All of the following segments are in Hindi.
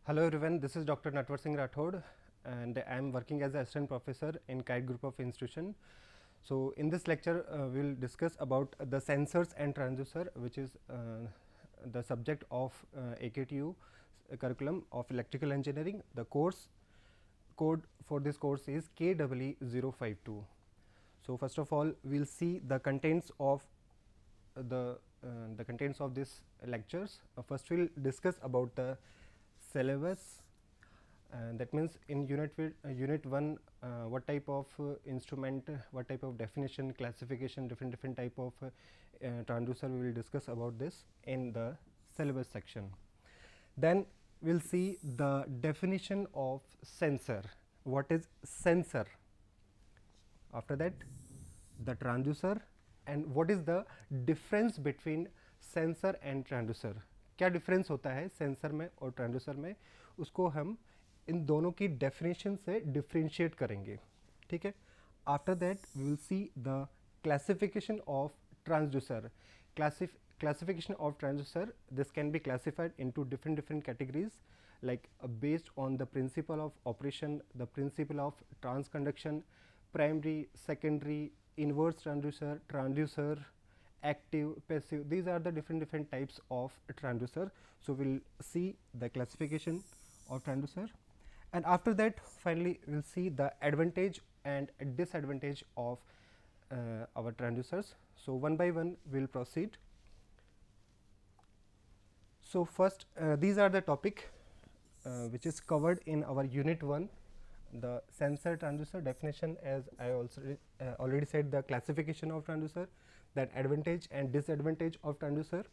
Hello everyone, this is Dr. Natwar Singh Rathod and I am working as an assistant professor in KITE group of institution. So in this lecture we will discuss about the sensors and transducer, which is the subject of AKTU curriculum of electrical engineering. The course code for this course is KEE052. So first of all we will see the contents of the contents of this lectures. First we will discuss about the syllabus, and that means in unit 1 what type of instrument, what type of definition, classification, different type of transducer, we will discuss about this in the syllabus section. Then we will see the definition of sensor, what is sensor. After that the transducer and what is the difference between sensor and transducer, क्या डिफरेंस होता है सेंसर में और ट्रांसड्यूसर में, उसको हम इन दोनों की डेफिनेशन से डिफ्रेंशिएट करेंगे. ठीक है. After that we will see the classification of transducer. Classification of transducer, this can be classified into different categories, like based on the principle of operation, the principle of transconduction, primary, secondary, inverse transducer, active, passive. These are the different types of transducer. So we'll see the classification of transducer, and after that finally we'll see the advantage and disadvantage of our transducers. So one by one we'll proceed. So first these are the topic which is covered in our unit 1, the sensor transducer definition, as I also already said, the classification of transducer, that advantage and disadvantage of transducer,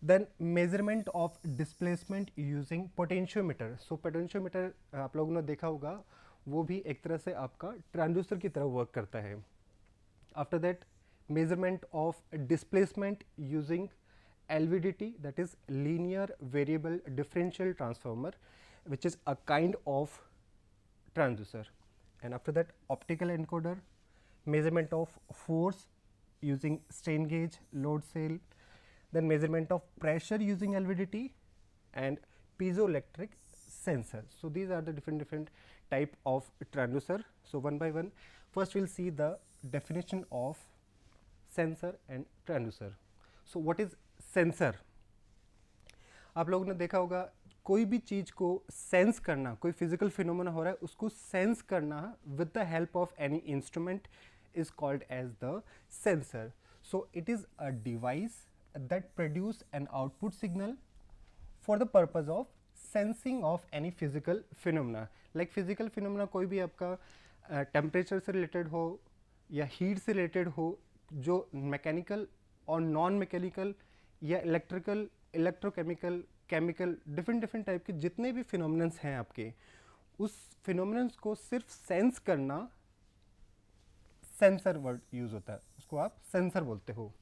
then measurement of displacement using potentiometer. So potentiometer आप लोगों ने देखा होगा, वो भी एक तरह से आपका ट्रांसड्यूसर की तरह वर्क करता है. After that measurement of displacement using LVDT, that is linear variable differential transformer, which is a kind of transducer. And after that optical encoder, measurement of force using strain gauge, load cell, then measurement of pressure using LVDT and piezoelectric sensor. So these are the different type of transducer. So one by one, first we'll see the definition of sensor and transducer. So what is sensor? आप लोगों ने देखा होगा, कोई भी चीज को सेंस करना, कोई फिजिकल फिनोमेना हो रहा है उसको सेंस करना with the help of any instrument is called as the sensor. So it is a device that produce an output signal for the purpose of sensing of any physical phenomena. Like physical phenomena कोई भी आपका टेम्परेचर से रिलेटेड हो या हीट से रिलेटेड हो, जो मैकेनिकल और नॉन मैकेनिकल या electrical, electrochemical, chemical, different type के जितने भी फिनोमिनन्स हैं आपके, उस फिनोमिनन्स को सिर्फ सेंस करना सेंसर वर्ड यूज होता है, उसको आप सेंसर बोलते हो.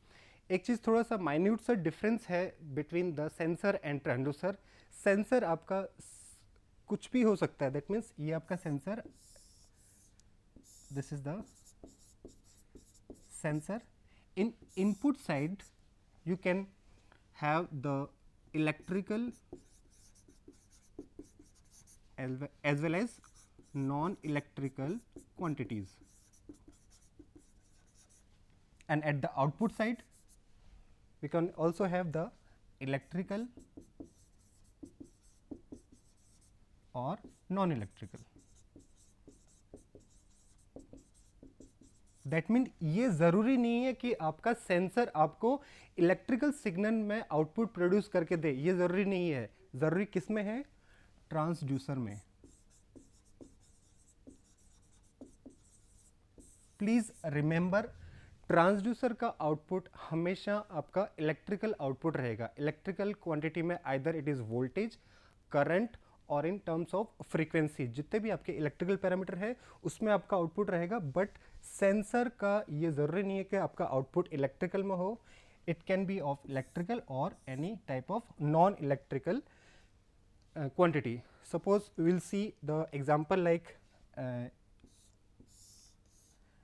एक चीज़ थोड़ा सा माइन्यूट सा डिफरेंस है between the sensor and transducer. Sensor आपका कुछ भी हो सकता है, दैट मीन्स ये आपका sensor, this is the sensor. In input side you can have the electrical as well as non-electrical quantities, and at the output side we can also have the electrical or non-electrical. That mean ये ज़रूरी नहीं है कि आपका सेंसर आपको इलेक्ट्रिकल सिग्नल में आउटपुट प्रोड्यूस करके दे, ये ज़रूरी नहीं है. ज़रूरी किस में है? ट्रांसड्यूसर में. प्लीज़ रिमेंबर, ट्रांसड्यूसर का आउटपुट हमेशा आपका इलेक्ट्रिकल आउटपुट रहेगा. इलेक्ट्रिकल क्वांटिटी में either it is voltage, current और इन टर्म्स ऑफ फ्रीक्वेंसी, जितने भी आपके इलेक्ट्रिकल पैरामीटर है उसमें आपका आउटपुट रहेगा. बट सेंसर का ये ज़रूरी नहीं है कि आपका आउटपुट इलेक्ट्रिकल में हो. It can be of electrical और any type of non electrical quantity. Suppose will see the example like,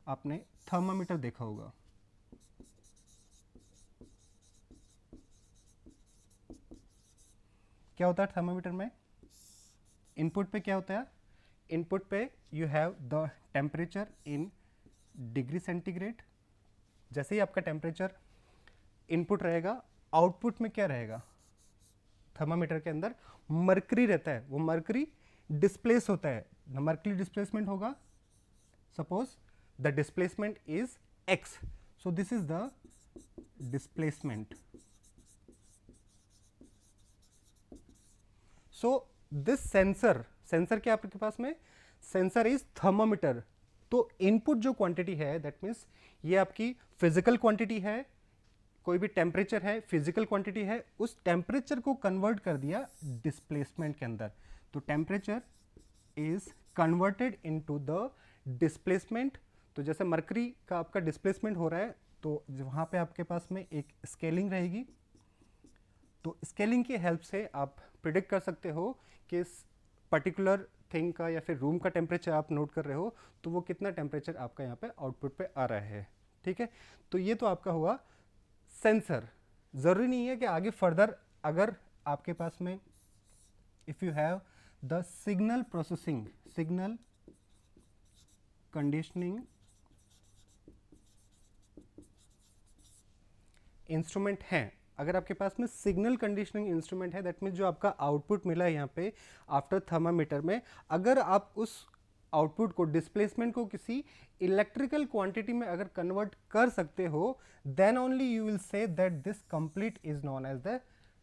आपने थर्मामीटर देखा होगा. क्या होता है थर्मामीटर में? इनपुट पे क्या होता है, इनपुट पे you have the temperature in degree centigrade. जैसे ही आपका टेम्परेचर इनपुट रहेगा, आउटपुट में क्या रहेगा, थर्मामीटर के अंदर मर्करी रहता है, वो मर्करी डिस्प्लेस होता है, मर्करी डिस्प्लेसमेंट होगा, suppose the displacement is x, so this is the displacement. So this sensor क्या आपके पास में, सेंसर इज थर्मामीटर। तो इनपुट जो क्वांटिटी है दैट मीन्स ये आपकी फिजिकल क्वांटिटी है, कोई भी टेम्परेचर है फिजिकल क्वांटिटी है, उस टेम्परेचर को कन्वर्ट कर दिया डिस्प्लेसमेंट के अंदर। तो temperature is converted into the displacement. तो जैसे मरकरी का आपका डिस्प्लेसमेंट हो रहा है, तो वहाँ पे आपके पास में एक स्केलिंग रहेगी। तो स्केलिंग की हेल्प से आप प्रिडिक्ट कर सकते हो कि इस पर्टिकुलर थिंग का या फिर रूम का टेम्परेचर आप नोट कर रहे हो, तो वो कितना टेम्परेचर आपका यहाँ पे आउटपुट पे आ रहा है। ठीक है, तो ये तो आपका हुआ सेंसर। ज़रूरी नहीं है कि आगे फर्दर अगर आपके पास में if you have the signal processing, signal conditioning instrument हैं, अगर आपके पास में सिग्नल कंडीशनिंग इंस्ट्रूमेंट है, दैट मीन्स जो आपका आउटपुट मिला है यहाँ पे आफ्टर थर्मामीटर में, अगर आप उस आउटपुट को, डिस्प्लेसमेंट को किसी इलेक्ट्रिकल क्वांटिटी में अगर कन्वर्ट कर सकते हो, then only you will say that this complete is known as the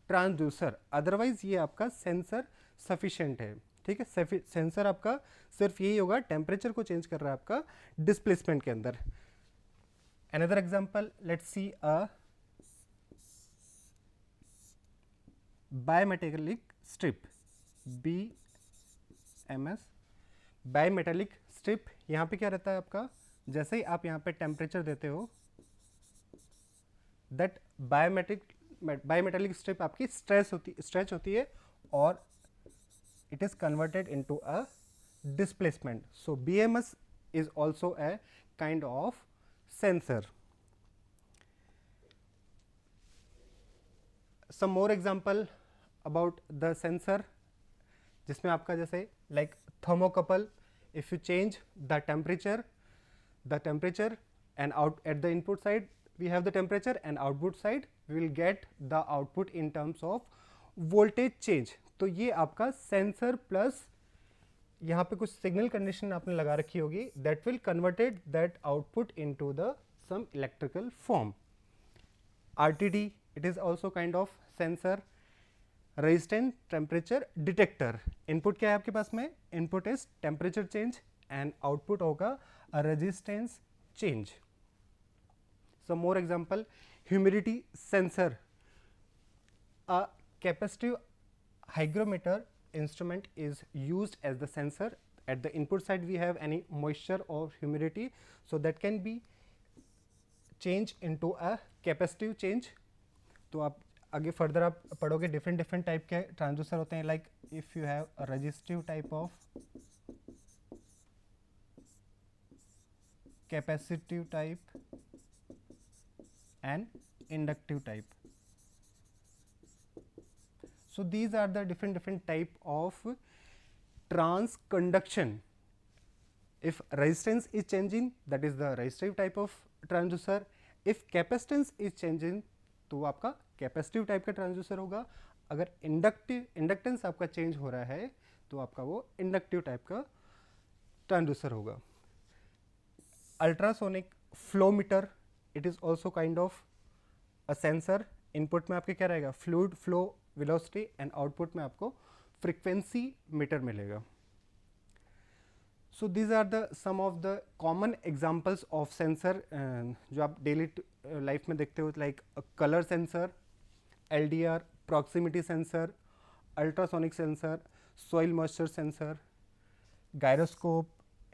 transducer. Otherwise ये आपका सेंसर सफिशिएंट है। ठीक है, सेंसर आपका सिर्फ यही होगा, टेम्परेचर को चेंज कर रहा है आपका डिस्प्लेसमेंट के अंदर। Another example, let's see a bimetallic strip, BMS, bimetallic strip. यहाँ पे क्या रहता है आपका, जैसे ही आप यहाँ पे टेम्परेचर देते हो, दैट बायोमेटेलिक स्ट्रिप आपकी स्ट्रेच होती है और it is converted into a displacement. So BMS is also a kind of sensor. Some more example about the sensor, जिसमें आपका जैसे like thermocouple, if you change the temperature and out at the input side we have the temperature and output side we will get the output in terms of voltage change। तो ये आपका सेंसर प्लस यहाँ पे कुछ सिग्नल कंडीशन आपने लगा रखी होगी, that will converted that output into the some electrical form। RTD, it is also kind of sensor। Resistance temperature detector, input क्या है आपके पास में, input is temperature change and output होगा resistance change. Some more example, humidity sensor, a capacitive hygrometer instrument is used as the sensor. At the input side we have any moisture or humidity, so that can be changed into a capacitive change। तो आप आगे फर्दर आप पढ़ोगे डिफरेंट टाइप के ट्रांसड्यूसर होते हैं, like if you have a resistive type of, capacitive type and inductive type. So these are the different type of transconduction। If resistance is changing, that is the resistive type of transducer। If capacitance is changing, तो वो आपका कैपेसिटिव टाइप का ट्रांसड्यूसर होगा। अगर इंडक्टेंस आपका चेंज हो रहा है तो आपका वो इंडक्टिव टाइप का ट्रांसड्यूसर होगा। Ultrasonic flowmeter, it is also kind of a sensor. Input में आपके क्या रहेगा, fluid flow velocity, and output में आपको फ्रीक्वेंसी मीटर मिलेगा। So these are the some of the common examples of sensor जो आप डेली लाइफ में देखते हो, like colour sensor, LDR, proximity sensor, ultrasonic sensor, soil moisture sensor, gyroscope,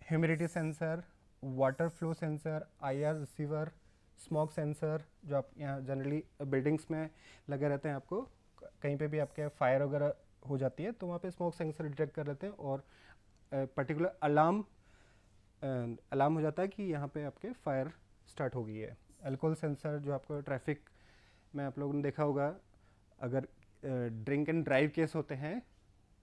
humidity sensor, water flow sensor, IR receiver, smoke sensor, जो आप यहाँ जनरली बिल्डिंग्स में लगे रहते हैं, आपको कहीं पे भी आपके फायर वगैरह हो जाती है तो वहाँ पे स्मोक सेंसर डिटेक्ट कर लेते हैं और पर्टिकुलर अलार्म हो जाता है कि यहाँ पे आपके फायर स्टार्ट हो गई है। अल्कोहल सेंसर, जो आपको ट्रैफिक में आप लोगों ने देखा होगा, अगर ड्रिंक एंड ड्राइव केस होते हैं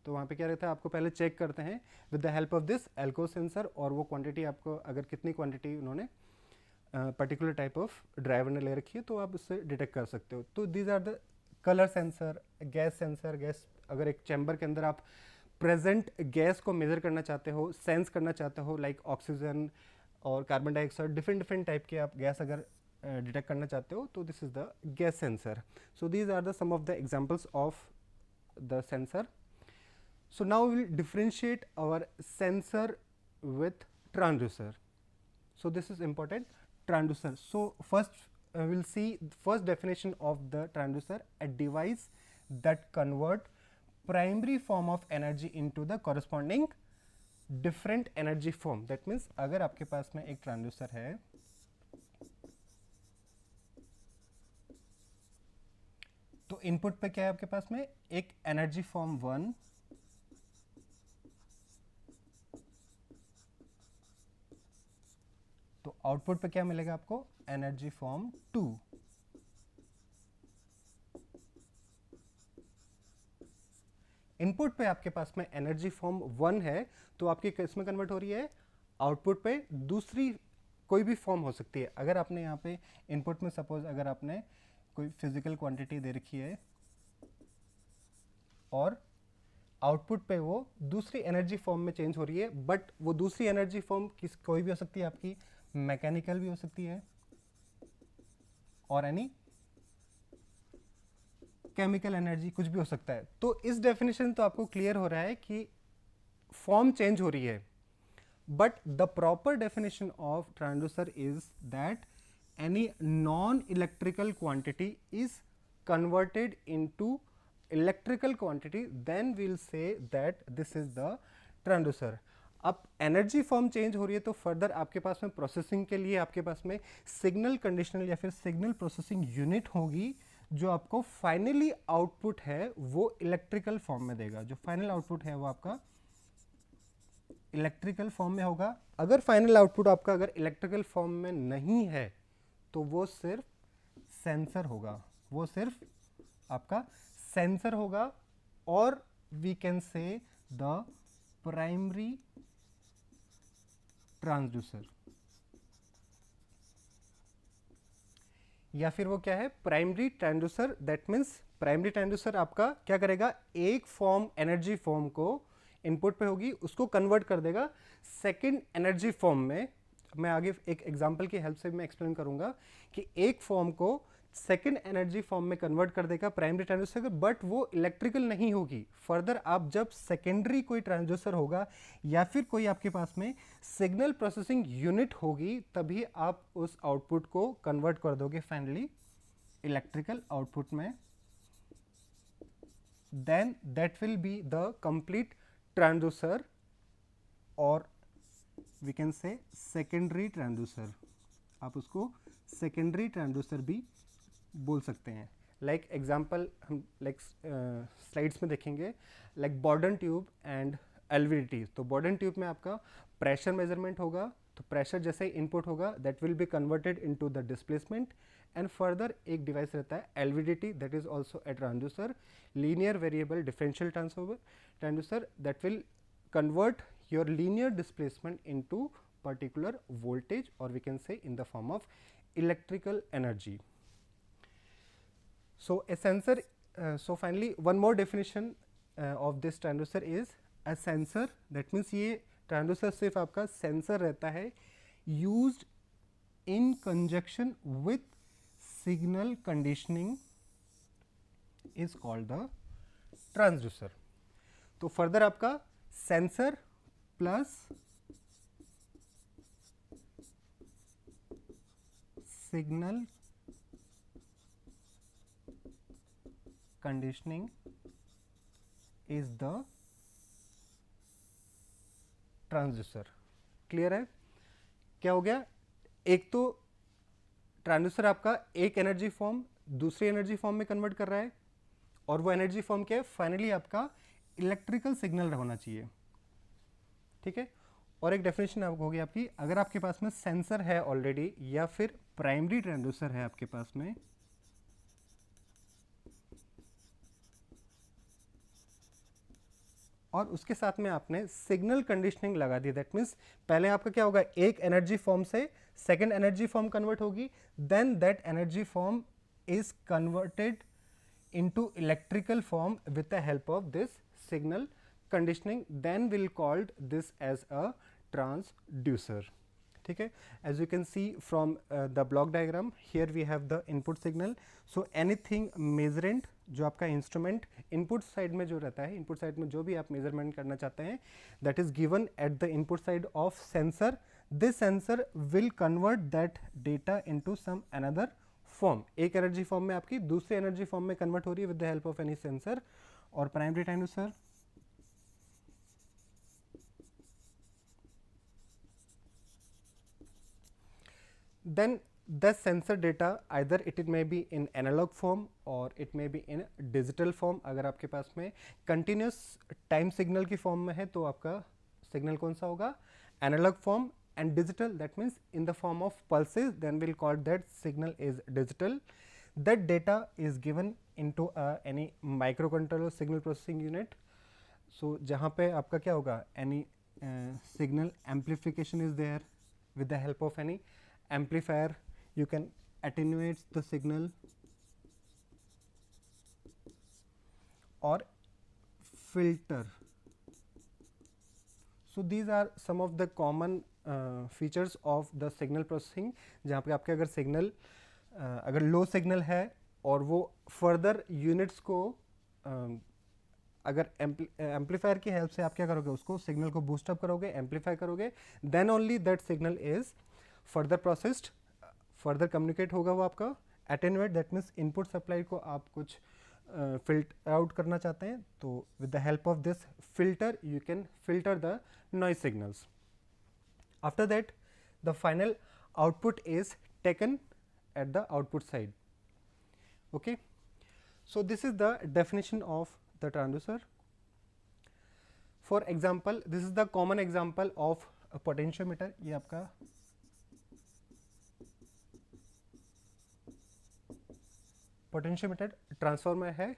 तो वहाँ पे क्या रहता है, आपको पहले चेक करते हैं with the help of this alco sensor, और वो क्वांटिटी आपको अगर कितनी क्वांटिटी उन्होंने पर्टिकुलर टाइप ऑफ ड्राइवर ने ले रखी है तो आप उससे डिटेक्ट कर सकते हो। तो these are the colour sensor, gas sensor, gas अगर एक चैम्बर के अंदर आप प्रेजेंट गैस को मेजर करना चाहते हो, सेंस करना चाहते हो, लाइक ऑक्सीजन और carbon dioxide, different different type के आप गैस अगर डिटेक्ट करना चाहते हो तो this is the gas sensor. So these are the some of the examples of the sensor. So now we will differentiate our sensor with transducer. So this is important, transducer. So first we'll see the first definition of the transducer: a device that convert primary form of energy into the corresponding different energy form. That means अगर आपके पास में एक transducer है तो इनपुट पे क्या है आपके पास में, एक एनर्जी फॉर्म 1 तो आउटपुट पे क्या मिलेगा आपको, एनर्जी फॉर्म 2। इनपुट पे आपके पास में एनर्जी फॉर्म 1 है तो आपकी किस में कन्वर्ट हो रही है, आउटपुट पे दूसरी कोई भी फॉर्म हो सकती है। अगर आपने यहाँ पे इनपुट में सपोज अगर आपने कोई फिजिकल क्वांटिटी दे रखी है और आउटपुट पे वो दूसरी एनर्जी फॉर्म में चेंज हो रही है, बट वो दूसरी एनर्जी फॉर्म किस कोई भी हो सकती है, आपकी मैकेनिकल भी हो सकती है और एनी केमिकल एनर्जी, कुछ भी हो सकता है। तो इस डेफिनेशन तो आपको क्लियर हो रहा है कि फॉर्म चेंज हो रही है, but the proper definition of transducer is that any non electrical quantity is converted into electrical quantity, then we'll say that this is the transducer. अब एनर्जी फॉर्म चेंज हो रही है तो फर्दर आपके पास में प्रोसेसिंग के लिए आपके पास में सिग्नल कंडीशनल या फिर सिग्नल प्रोसेसिंग यूनिट होगी जो आपको फाइनली आउटपुट है वो इलेक्ट्रिकल फॉर्म में देगा। जो फाइनल आउटपुट है वो आपका इलेक्ट्रिकल फॉर्म में होगा। अगर फाइनल आउटपुट आपका अगर इलेक्ट्रिकल फॉर्म में नहीं है तो वो सिर्फ सेंसर होगा, वो सिर्फ आपका सेंसर होगा, और we can say the primary transducer, या फिर वो क्या है, primary transducer. That means primary transducer आपका क्या करेगा, एक फॉर्म एनर्जी फॉर्म को इनपुट पे होगी उसको कन्वर्ट कर देगा सेकंड एनर्जी फॉर्म में। मैं आगे एक एग्जांपल की हेल्प से मैं एक्सप्लेन करूंगा कि एक फॉर्म को सेकंड एनर्जी फॉर्म में कन्वर्ट कर देगा प्राइमरी ट्रांसड्यूसर, बट वो इलेक्ट्रिकल नहीं होगी। फर्दर आप जब सेकेंडरी कोई ट्रांसड्यूसर होगा या फिर कोई आपके पास में सिग्नल प्रोसेसिंग यूनिट होगी तभी आप उस आउटपुट को कन्वर्ट कर दोगे फाइनली इलेक्ट्रिकल आउटपुट में, then that will be the complete transducer और we can say secondary transducer. आप उसको सेकेंडरी ट्रांसड्यूसर भी बोल सकते हैं। लाइक एग्जाम्पल हम लाइक स्लाइड्स में देखेंगे, like Bourdon tube and LVDT. तो बॉर्डन ट्यूब में आपका प्रेशर मेजरमेंट होगा, तो प्रेशर जैसे ही इनपुट होगा that will be converted into the displacement, and further एक डिवाइस रहता है LVDT, that is also a transducer, linear variable differential transducer, that will convert your linear displacement into particular voltage, or we can say in the form of electrical energy. So a sensor, so finally one more definition of this transducer is a sensor, that means ये transducer सिर्फ आपका sensor रहता है used in conjunction with signal conditioning is called the transducer. तो further आपका sensor plus signal conditioning is the transducer. Clear है? क्या हो गया, एक तो ट्रांसड्यूसर आपका एक एनर्जी फॉर्म दूसरी एनर्जी फॉर्म में कन्वर्ट कर रहा है, और वो एनर्जी फॉर्म क्या है, फाइनली आपका इलेक्ट्रिकल सिग्नल होना चाहिए। ठीक है, और एक डेफिनेशन आपको होगी आपकी, अगर आपके पास में सेंसर है ऑलरेडी या फिर प्राइमरी ट्रांसड्यूसर है आपके पास में, और उसके साथ में आपने सिग्नल कंडीशनिंग लगा दी। दैट मीन्स पहले आपका क्या होगा, एक एनर्जी फॉर्म से सेकेंड एनर्जी फॉर्म कन्वर्ट होगी, then that energy form is converted into electrical form with the help of this signal conditioning, then we'll called this as a transducer. ठीक है, as you can see from the block diagram, here we have the input signal. So anything measurement, जो आपका इंस्ट्रूमेंट इनपुट साइड में जो रहता है, इनपुट साइड में जो भी आप मेजरमेंट करना चाहते हैं, that is given at the input side of sensor. This sensor will convert that data into some another form. एक एनर्जी फॉर्म में आपकी दूसरे एनर्जी फॉर्म में कन्वर्ट हो रही है with the help of any sensor और primary transducer. Then the sensor data either it may be in analog form or it may be in digital form. अगर आपके पास में continuous time signal की form में है तो आपका signal कौन सा होगा, analog form, and digital that means in the form of pulses, then we'll call that signal is digital. That data is given into any microcontroller signal processing unit. So जहाँ पे आपका क्या होगा, any signal amplification is there. With the help of any amplifier you can attenuate the signal or filter. So these are some of the common features of the signal processing, जहाँ पे आपके अगर सिग्नल अगर लो सिग्नल है और वो फर्दर यूनिट्स को अगर एम्पलीफायर की हेल्प से आप क्या करोगे, उसको सिग्नल को बूस्ट अप करोगे, एम्पलीफाई करोगे, then only that signal is further processed, further communicate होगा वो आपका. Attenuate that means input supply को आप कुछ फिल्टर आउट करना चाहते हैं, तो with the help of this filter you can filter the noise signals. After that, the final output is taken at the output side. Okay. So this is the definition of the transducer. For example, this is the common example of a potentiometer. ये आपका पोटेंशियोमीटर ट्रांसफॉर्मर है.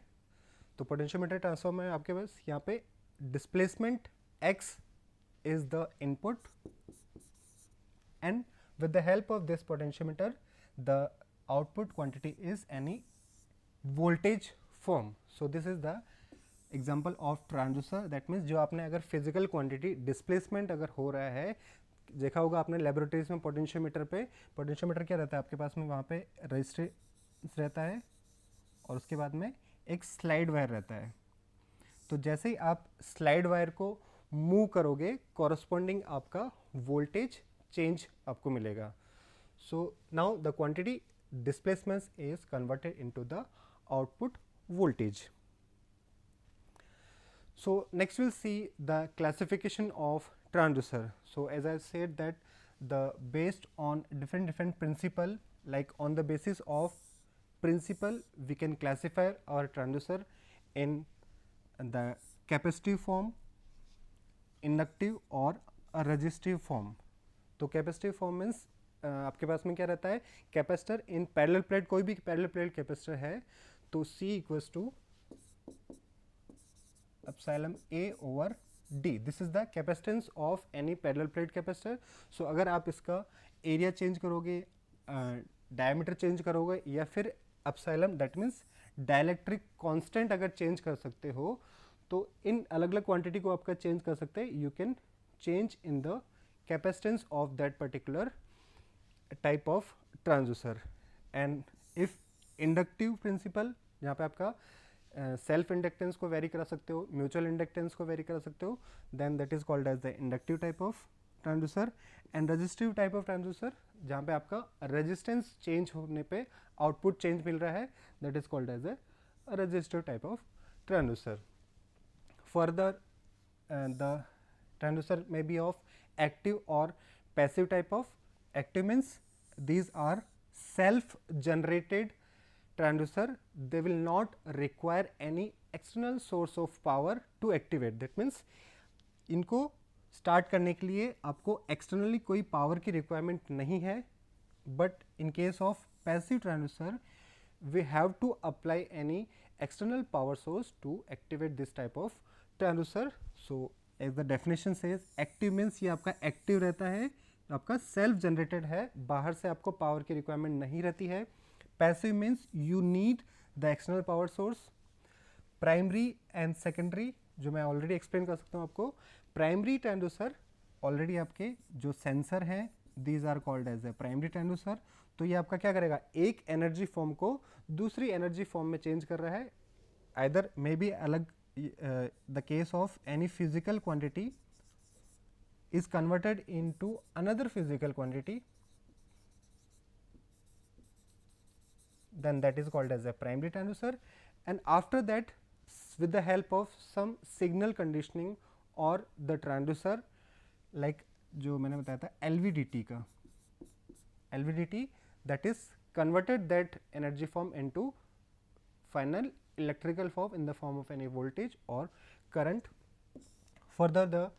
तो पोटेंशियोमीटर ट्रांसफॉर्मर में आपके पास यहाँ पे displacement x is the input, and with the help of this potentiometer the output quantity is any voltage form. So this is the example of transducer. That means जो आपने अगर physical quantity displacement अगर हो रहा है, देखा होगा आपने लेबोरेटरीज में पोटेंशियोमीटर पे, पोटेंशियोमीटर क्या रहता है आपके पास में, वहाँ पे रेजिस्टेंस रहता है और उसके बाद में एक स्लाइड वायर रहता है. तो जैसे ही आप स्लाइड वायर को मूव करोगे, कॉरस्पॉन्डिंग आपका वोल्टेज चेंज आपको मिलेगा. So now the quantity displacement is converted into the output voltage. So next we'll see the classification of transducer. So as I said that the based on different principle, like on the basis of principle we can classify our transducer in the capacitive form, inductive और resistive form. तो कैपेसिटिव फॉर्म मीन्स आपके पास में क्या रहता है, कैपेसिटर इन पैरेलल प्लेट, कोई भी पैरेलल प्लेट कैपेसिटर है तो C equals to epsilon A over D. This is the capacitance of any parallel plate capacitor. So अगर आप इसका एरिया चेंज करोगे, डायमीटर चेंज करोगे, या फिर epsilon that means dielectric constant अगर चेंज कर सकते हो, तो इन अलग अलग क्वांटिटी को आपका चेंज कर सकते हैं. You can change in the capacitance of that particular type of transducer. And if inductive principle, जहाँ पे आपका सेल्फ इंडक्टेंस को वेरी करा सकते हो, म्यूचुअल इंडक्टेंस को वेरी करा सकते हो, then that is called as the inductive type of transducer. And resistive type of transducer, जहाँ पे आपका रेजिस्टेंस चेंज होने पे आउटपुट चेंज मिल रहा है, that is called as a resistive type of transducer. Further the transducer may be of active or passive type of. Active means these are self generated transducer, they will not require any external source of power to activate. that means इनको स्टार्ट करने के लिए आपको एक्सटर्नली कोई पावर की रिक्वायरमेंट नहीं है. But in case of passive transducer we have to apply any external power source to activate this type of transducer, so as the definition says active means ये आपका एक्टिव रहता है, आपका सेल्फ जनरेटेड है, बाहर से आपको पावर की रिक्वायरमेंट नहीं रहती है. Passive means you need the external power source. Primary and secondary जो मैं ऑलरेडी एक्सप्लेन कर सकता हूँ आपको. प्राइमरी ट्रांसड्यूसर ऑलरेडी आपके जो सेंसर हैं these are called as a primary transducer. तो ये आपका क्या करेगा, एक एनर्जी फॉर्म को दूसरी एनर्जी फॉर्म में चेंज कर रहा है. आइदर मे बी अलग the case of any physical quantity is converted into another physical quantity, then that is called as a primary transducer. And after that, with the help of some signal conditioning or the transducer, like जो मैंने बताया था LVDT का, LVDT that is converted that energy form into final electrical form in the form of any voltage or current. Further,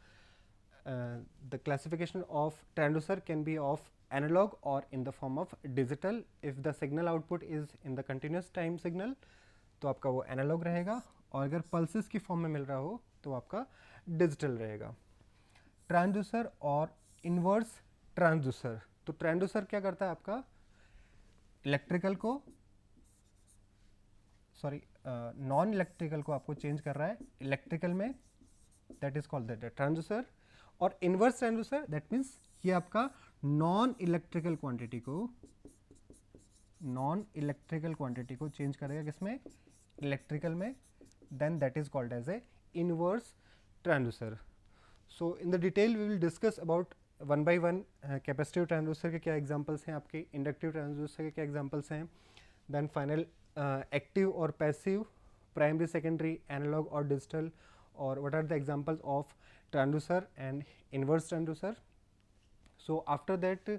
the classification of transducer can be of analog or in the form of digital. If the signal output is in the continuous time signal तो आपका वो analog रहेगा, और अगर pulses की form में मिल रहा हो तो आपका digital रहेगा. Transducer और inverse transducer. तो transducer क्या करता है आपका, इलेक्ट्रिकल को नॉन इलेक्ट्रिकल को आपको चेंज कर रहा है इलेक्ट्रिकल में, that is called that transducer. और इनवर्स ट्रांसड्यूसर दैट मीन्स ये आपका नॉन इलेक्ट्रिकल क्वांटिटी को चेंज करेगा किसमें, इलेक्ट्रिकल में, then that is called as a inverse transducer. So in the detail we will discuss about one by one capacitive transducer के क्या एग्जांपल्स हैं, आपके इंडक्टिव ट्रांसड्यूसर के क्या एग्जांपल्स हैं, देन फाइनल एक्टिव और पैसिव, प्राइमरी सेकेंडरी, एनालॉग और डिजिटल, और what are the examples of transducer and inverse transducer. So after that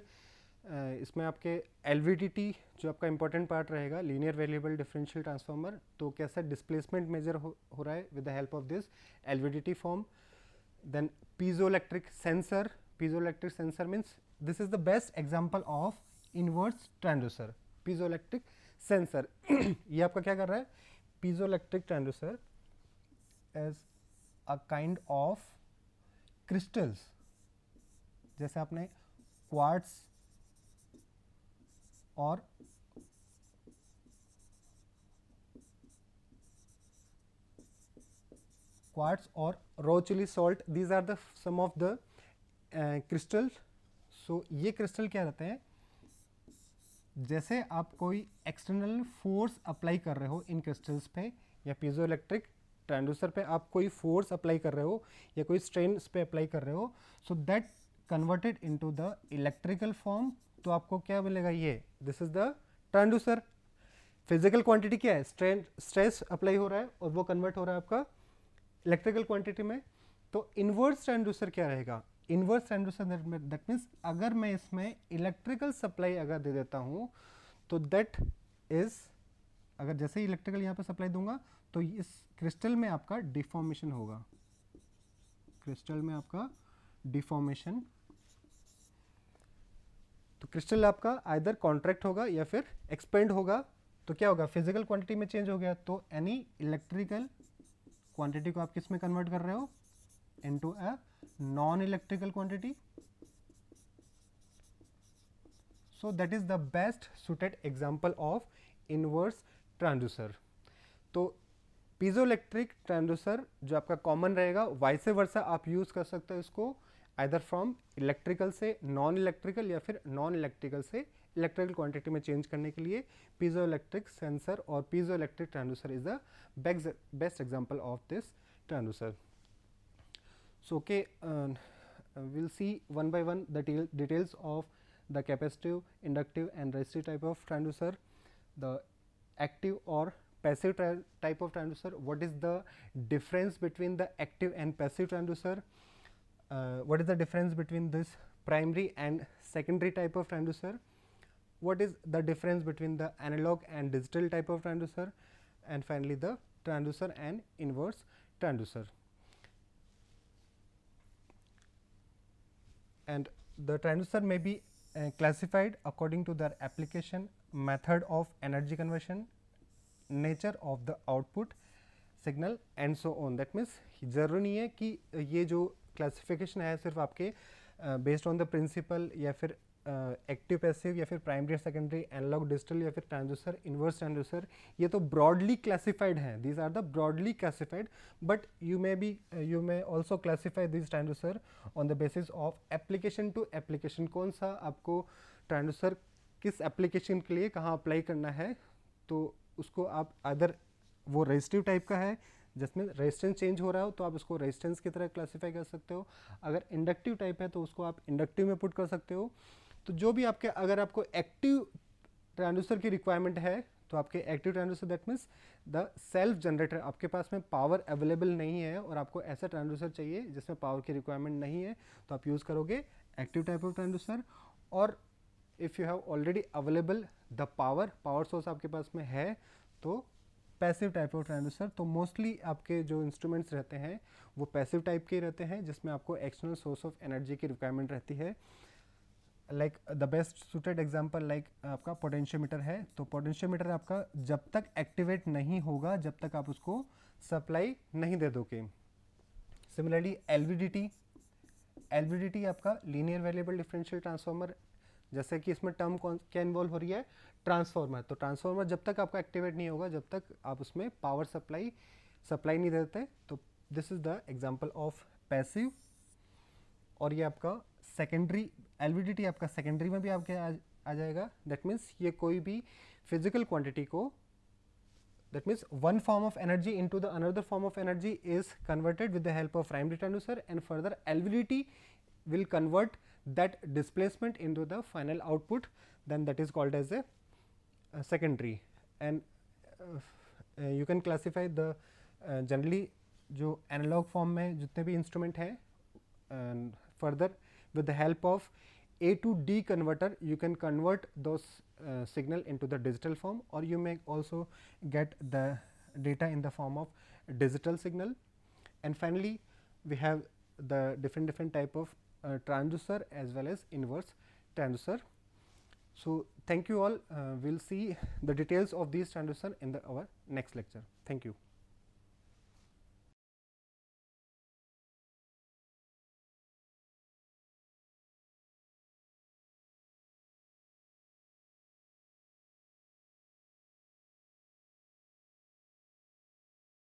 इसमें आपके LVDT जो आपका important part रहेगा, linear variable differential transformer, तो कैसा displacement measure हो रहा है with the help of this LVDT form. Then piezoelectric sensor means this is the best example of inverse transducer. Piezoelectric sensor ये आपका क्या कर रहा है, piezoelectric transducer as a kind of crystals, जैसे आपने क्वार्ट्स और Rochelle salt, these are the some of the crystal. So ये क्रिस्टल क्या रहते हैं, जैसे आप कोई एक्सटर्नल फोर्स अप्लाई कर रहे हो इन क्रिस्टल्स पे, या पीजो इलेक्ट्रिक ट्रांसड्यूसर पे आप कोई फोर्स अप्लाई कर रहे हो या कोई स्ट्रेन पे अप्लाई कर रहे हो, so that converted into the electrical form. तो आपको क्या मिलेगा, ये this is the transducer. Physical quantity क्या है, स्ट्रेस अप्लाई हो रहा है और वो कन्वर्ट हो रहा है आपका इलेक्ट्रिकल क्वांटिटी में. तो इनवर्स ट्रांसड्यूसर क्या रहेगा, इनवर्स ट्रांसड्यूसर दैट मीन्स अगर मैं इसमें इलेक्ट्रिकल सप्लाई अगर दे देता हूँ तो दैट इज, अगर जैसे ही इलेक्ट्रिकल यहाँ पे सप्लाई दूंगा तो इस क्रिस्टल में आपका डिफॉर्मेशन होगा, तो क्रिस्टल आपका आइदर कॉन्ट्रैक्ट होगा या फिर एक्सपेंड होगा. तो क्या होगा, फिजिकल क्वांटिटी में चेंज हो गया, तो एनी इलेक्ट्रिकल क्वांटिटी को आप किस में कन्वर्ट कर रहे हो, into a non electrical quantity. So that is the best suited example of inverse transducer. तो पीजोइलेक्ट्रिक ट्रांसड्यूसर जो आपका कॉमन रहेगा, वाइस वर्सा आप यूज कर सकते हो इसको आइदर फ्रॉम इलेक्ट्रिकल से नॉन इलेक्ट्रिकल या फिर नॉन इलेक्ट्रिकल से इलेक्ट्रिकल क्वांटिटी में चेंज करने के लिए पीजोइलेक्ट्रिक सेंसर और piezoelectric transducer is the best example of this transducer. So okay, we'll see one by one the details of the capacitive, inductive and resistive type of transducer, the active or passive type of transducer, what is the difference between the active and passive transducer, what is the difference between this primary and secondary type of transducer, what is the difference between the analog and digital type of transducer, and finally the transducer and inverse transducer. And the transducer may be classified according to their application, method of energy conversion, nature of the output, signal and so on. That means ज़रूरी नहीं है कि ये जो क्लासिफिकेशन है सिर्फ आपके बेस्ड ऑन द प्रिंसिपल या फिर एक्टिव पैसिव या फिर प्राइमरी सेकेंडरी एनालॉग डिजिटल या फिर ट्रांसड्यूसर इन्वर्स ट्रांसड्यूसर, ये तो ब्रॉडली क्लासिफाइड हैं, these are the broadly classified, but you may also classify this transducer on the basis of application to application. कौन सा आपको ट्रांसड्यूसर किस एप्लीकेशन के लिए कहाँ अप्लाई करना है, तो उसको आप अदर वो रेजिस्टिव टाइप का है जिसमें रेजिस्टेंस चेंज हो रहा हो तो आप उसको रेजिस्टेंस की तरह क्लासिफाई कर सकते हो। अगर इंडक्टिव टाइप है तो उसको आप इंडक्टिव में पुट कर सकते हो। तो जो भी आपके, अगर आपको एक्टिव ट्रांसड्यूसर की रिक्वायरमेंट है तो आपके active transducer that means the self generator, आपके पास में पावर अवेलेबल नहीं है और आपको ऐसा ट्रांसड्यूसर चाहिए जिसमें पावर की रिक्वायरमेंट नहीं है, तो आप यूज़ करोगे एक्टिव टाइप ऑफ ट्रांसड्यूसर। और if you have already available the power source आपके पास में है तो पैसिव टाइप ऑफ ट्रांसड्यूसर। तो मोस्टली आपके जो इंस्ट्रूमेंट्स रहते हैं वो पैसिव टाइप के रहते हैं जिसमें आपको एक्सटर्नल सोर्स ऑफ एनर्जी की रिक्वायरमेंट रहती है। Like the best suited example like आपका पोटेंशियोमीटर है, तो पोटेंशियोमीटर आपका जब तक एक्टिवेट नहीं होगा जब तक आप उसको सप्लाई नहीं दे दोगे। सिमिलरली एलवीडीटी आपका लीनियर वेरिएबल डिफरेंशियल ट्रांसफार्मर, जैसे कि इसमें टर्म क्या इन्वॉल्व हो रही है, ट्रांसफार्मर। तो ट्रांसफार्मर जब तक आपका एक्टिवेट नहीं होगा जब तक आप उसमें पावर सप्लाई नहीं देते, तो this is the example of passive. और ये आपका सेकेंडरी एलवीडीटी आपका सेकेंडरी में भी आपके आ जाएगा। दैट मीन्स ये कोई भी फिजिकल क्वांटिटी को, that means one form of energy into the another form of energy is converted with the help of primary transducer, and further LVDT will convert that displacement into the final output, then that is called as a secondary. And you can classify the generally जो analog form में जितने भी instrument हैं, and further with the help of A to D converter you can convert those signal into the digital form, or you may also get the data in the form of digital signal. And finally we have the different type of transducer as well as inverse transducer. So thank you all, we'll see the details of these transducer in our next lecture. Thank you.